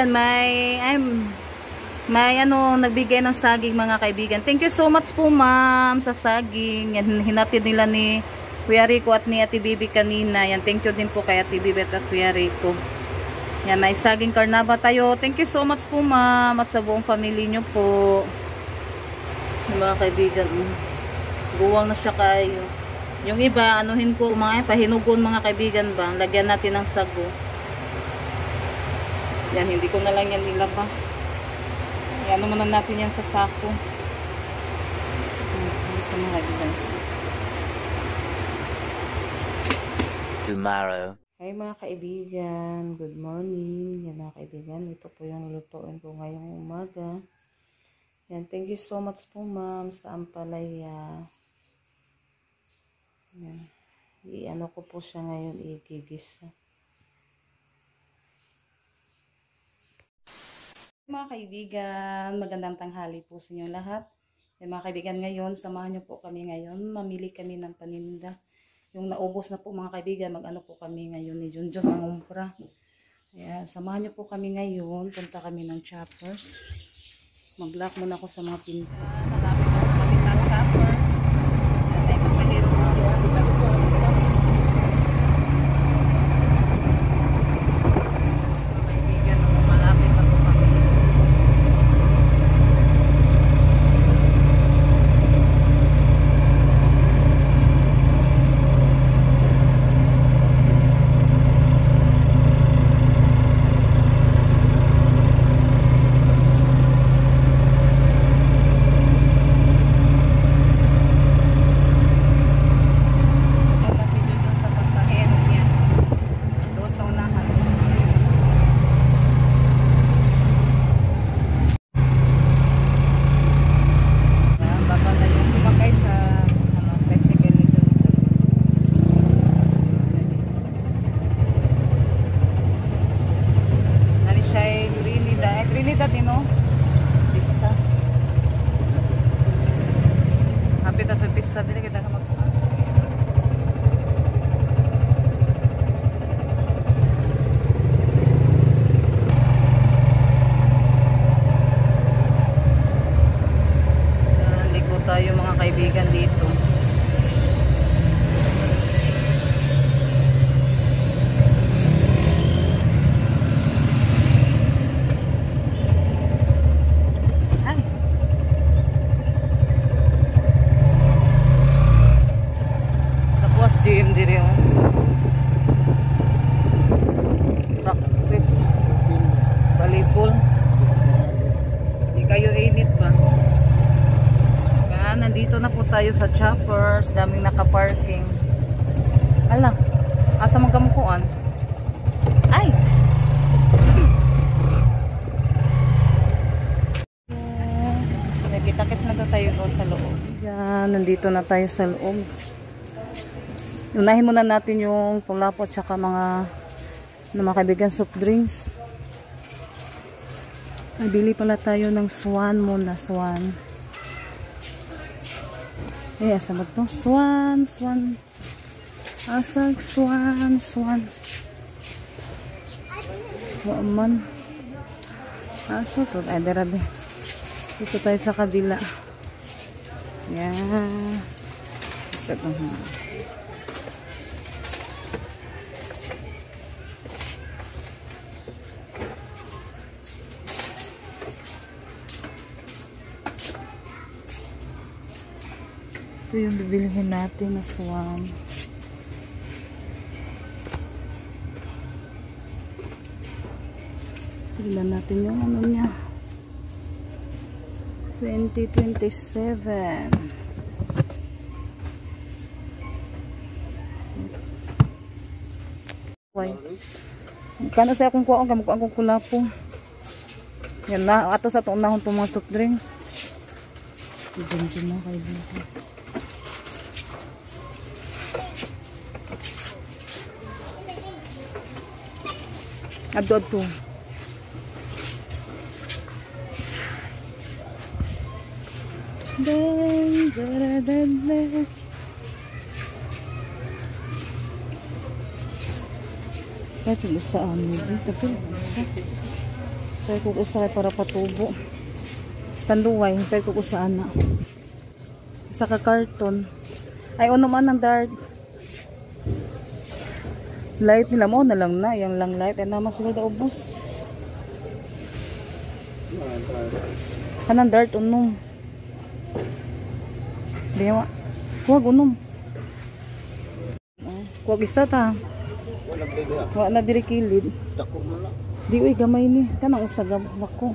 kaibigan, may ano, nagbigay ng saging mga kaibigan. Thank you so much po ma'am sa saging. Yan, hinatid nila ni Kuya Rico at ni Ate Bibi kanina. Yan, thank you din po kay Ate Bibi at Kuya Rico. Yan, may saging karnaba tayo. Thank you so much po ma'am at sa buong family nyo po. Yung mga kaibigan, buwang na siya kayo. Yung iba, anuhin ko mga pahinugon mga kaibigan ba. Lagyan natin ng sago. Yan, hindi ko na lang yan nilabas. Yan, ano muna natin yan sa sako. Ito mga kaibigan. Tomorrow. Hi mga kaibigan, good morning. Yan mga kaibigan, ito po yung lutuin ko ngayong umaga. Yan, thank you so much po ma'am sa ampalaya. Yan. I-ano ko po siya ngayon, igigisa. Mga kaibigan, magandang tanghali po sa inyo lahat. Yan, mga kaibigan, ngayon, samahan niyo po kami ngayon. Mamili kami ng paninda. Yung naubos na po mga kaibigan, mag-ano po kami ngayon ni Junjun ng umpra. Ayan, samahan niyo po kami ngayon. Punta kami ng Choppers. Mag-lock muna ako sa mga pinto. Malapit na kami sa Choppers. May pasahero po siya. Mga kaibigan, malapit na po kami. Trinidad no? Pista. Hapit na sa pista dili kita ka magpuan. Liko tayo mga kaibigan dito. Gym diri oh. Practice volleyball. Di kayo init ba? Kaya nandito na po tayo sa Choppers. Daming naka-parking. Ala, asa magkamukuan? Ay! Kita-kits na tayo doon sa loob. Yan, nandito na tayo sa loob. Unahin muna natin yung pulapo at saka mga kaibigan soft drinks. Nabili pala tayo ng swan muna, swan. Eh, asa ba ito? Swan. Asag swan. Waman. Asa ito? Ay, darabi. Dito tayo sa kabila. Yan. Isa ito. Ito yung bibilihin natin na swan. Tignan natin yung ano niya. 2027. Okay. Kano sa akong kuwaon, kamukuan kong kulapo. Yan na, ato sa itong unahon itong mga soft drinks. Dyan na kayo dito. Adto. Kahit ilusaan mo dito. Kaya kukusakay para patubo. Tanduway, kaya kukusaan na. Isa ka karton. Ay, ano man ang dart. Light nila mo na lang na. Yung lang light. Ay naman sila da ubos. Kanang dart unom. Diyan. Huwag unom. Huwag isa ta. Huwag na diri kilid. Di uy gamay ni. Kanang usagam. Wako.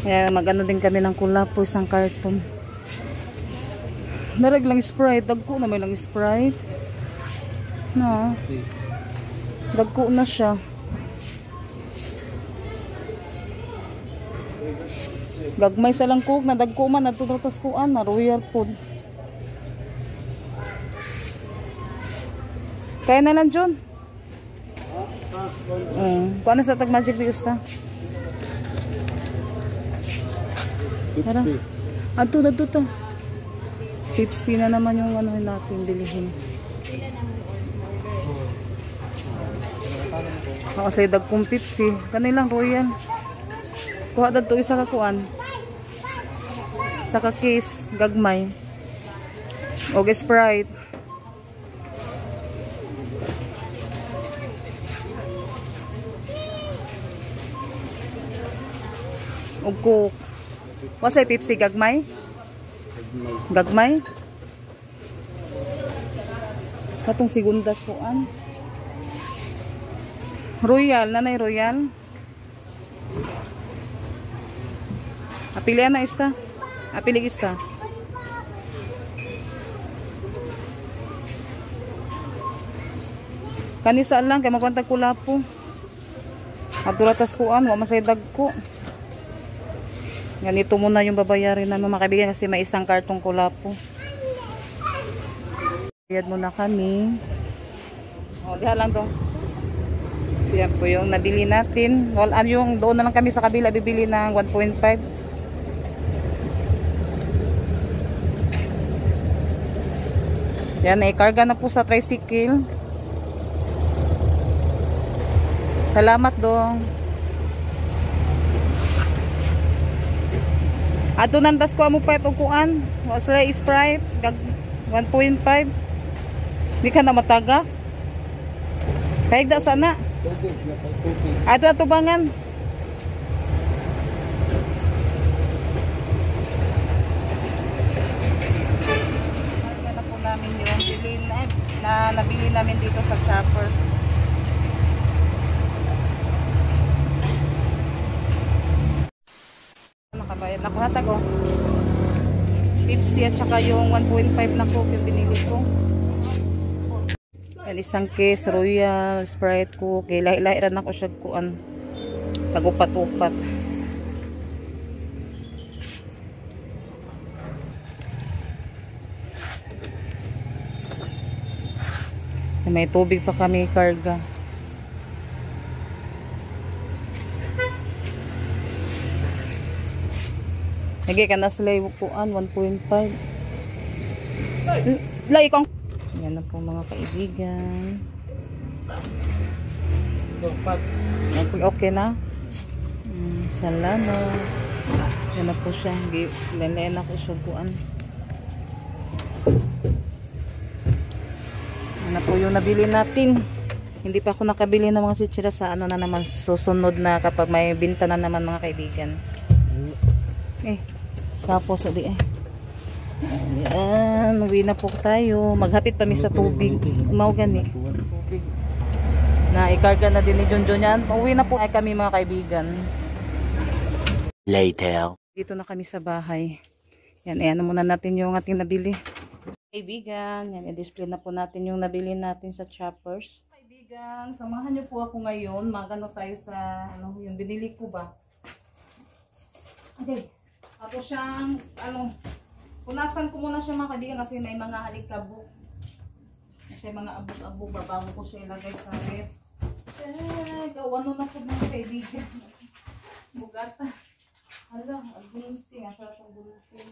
Kaya magano din kami ng kulapo isang karton. Narag lang Sprite. Dagko na may lang Sprite. Na. Dagko na siya. Gagmay sa lang cook na dagko man natututas kuan na royal food. Kaya na lang John. Kuan na sa tag magic views ta. Tara. Ato na to. Pepsi na naman yung ano natin bilihin. Kasi dagkong Pepsi. Kanilang royal. Kuha dito isa ka kuan. Isa ka case. Gagmay. O Sprite. O Coke. Wasay Pepsi gagmay? Gagmay? Katong segundas kuan. Royal, nanay Royal. Apilian na isa. Apilig isa. Kanisa lang kay magkwantag kulapo. Adulatas kuan, wa masay dagko. Ganito muna yung babayarin namin mga kaibigan kasi may isang kartong kulapo. Bayad muna kami. O, diha lang to. Yan po yung nabili natin. Well, yung doon na lang kami sa kabila bibili ng 1.5. Yan, ikarga na po sa tricycle. Salamat dong. Ato nandas ko mo pa itong kuan. Wasla Sprite. 1.5. Di ka na mataga. Kahit da sana. Ato atubangan. Karga na po namin yung bilhin na nabili namin dito sa Shoppers. Nakabayad na ko hatag oh. Pepsi at saka yung 1.5 na Coke yung binili ko. Yan isang case Royal Sprite Coke. Lahi-lahi ran ako siya kuan. Tagupat-upat. May tubig pa kami karga. Lagi ka na sila kuan 1.5. Lagi kong. Yan na po mga kaibigan. Okay na. Salamat. Yan na po siya. Lalayan na po siya kuan. Yan na po yung nabili natin. Hindi pa ako nakabili ng mga sitsira sa ano na naman susunod na kapag may binta na naman mga kaibigan. Sapo sa di Ayan, uwi na po tayo. Maghapit pa mi sa tubig. Mau gani. Tubig. Na ikarga na din ni Junjun yan. Uwi na po ay kami mga kaibigan. Later. Dito na kami sa bahay. Yan, ayan muna natin yung ating nabili. Kaibigan, yan, i-display na po natin yung nabili natin sa Shoppers. Kaibigan, samahan niyo po ako ngayon. Magano tayo sa, ano, yung binili ko ba? Okay. Ako siyang, punasan ko muna siya mga kaibigan kasi may mga halikabok. Kasi mga abog-abog bago ko siya ilagay sa ref. Gawano na po mga kaibigan. Bugata. Hala, agulunting. Asarap ang gulunting.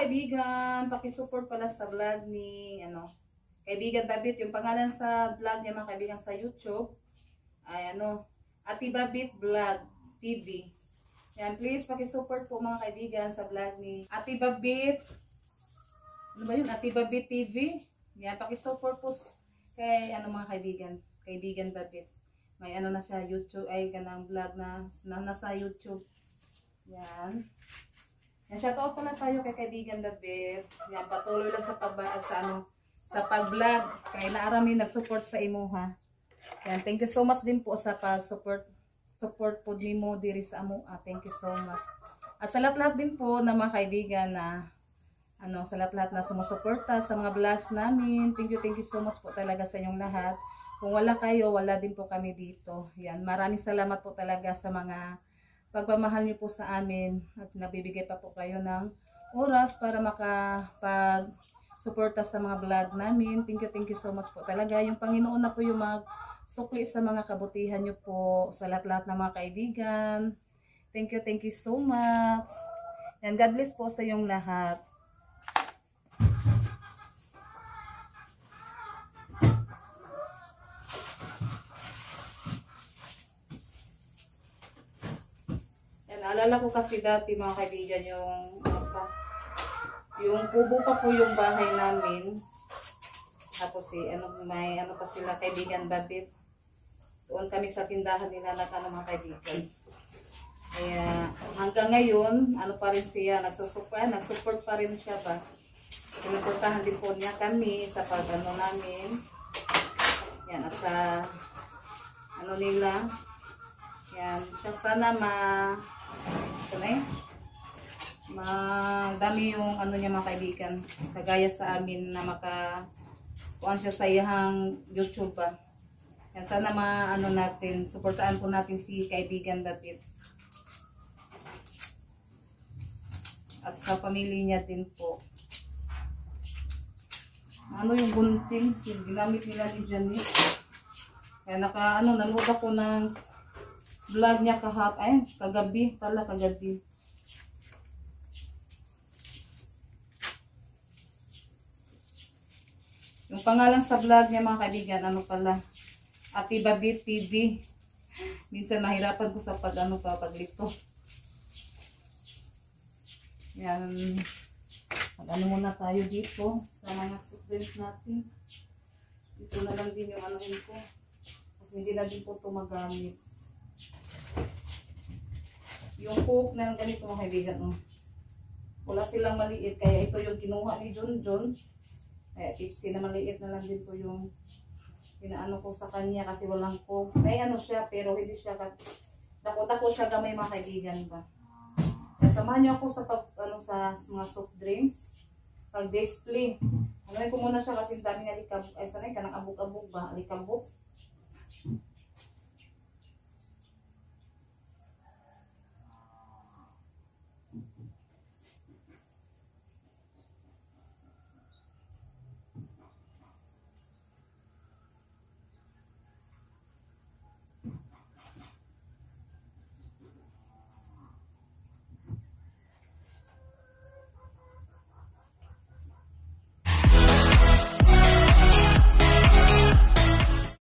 kaibigan, paki-support pala sa vlog ni kaibigan Babit. Yung pangalan sa vlog niya mga kaibigan sa YouTube ay Ate Babit Vlog TV. Yan, please paki-support po mga kaibigan sa vlog ni Ate Babit. Ano ba yun? Ate Babit TV. Yan, paki-support po kay mga kaibigan Babit. May na siya YouTube ay kanang vlog na nasa YouTube. Yan. Yan, shoutout pala tayo kay kaibigan Babit. Yan, patuloy lang sa pag-vlog. Kaya naarami nag-support sa imo ha. Yan, thank you so much din po sa pag-support po nimo diri sa amo. Thank you so much. At sa lahat-lahat din po na mga kaibigan na sa lahat-lahat na sumusuporta sa mga vlogs namin. Thank you so much po talaga sa inyong lahat. Kung wala kayo, wala din po kami dito. Yan, maraming salamat po talaga sa mga pagmamahal niyo po sa amin at nabibigay pa po kayo ng oras para makapag-suporta sa mga vlog namin. Thank you so much po talaga. Yung Panginoon na po yung magsukli sa mga kabutihan niyo po sa lahat-lahat ng mga kaibigan. Thank you so much. And God bless po sa iyong lahat. Naalala ko kasi dati mga kaibigan yung kubo pa po yung bahay namin. Tapos may pa sila kaibigan Babit. Doon kami sa tindahan nila mga kaibigan. Kaya hanggang ngayon, pa rin siya, nagsupport pa rin siya ba. Sinuportahan din po niya kami sa namin. Yan, at sa nila. Yan, sana madami yung niya mga kaibigan, kagaya sa amin na kuan siya sa iyang YouTube ba. Yan, sana natin, suportaan po natin si kaibigan Babit at sa pamilya niya din po. Yung gunting ginamit nila ni Janet. Kaya nanood ako ng vlog niya kagabi. Yung pangalan sa vlog niya mga kaibigan, pala, Ate Babit TV. Minsan mahirapan ko sa paglito. Yan. Muna tayo dito sa mga friends natin. Dito na lang din yung ko. Kasi hindi na din po ito magamit. Yung cook na ganito mga kaibigan. Wala silang maliit. Kaya ito yung kinuha ni John. Kaya Pepsi na maliit na lang din po yung pinaano ko sa kanya kasi walang cook. May siya pero hindi siya dako-dako siya gamay mga kaibigan ba. Kaya samahan niyo ako sa sa mga soft drinks. Pag-display. Ko muna siya kasi dami na alikabok. Ay sanay ka ng abok-abok ba? Alikabok.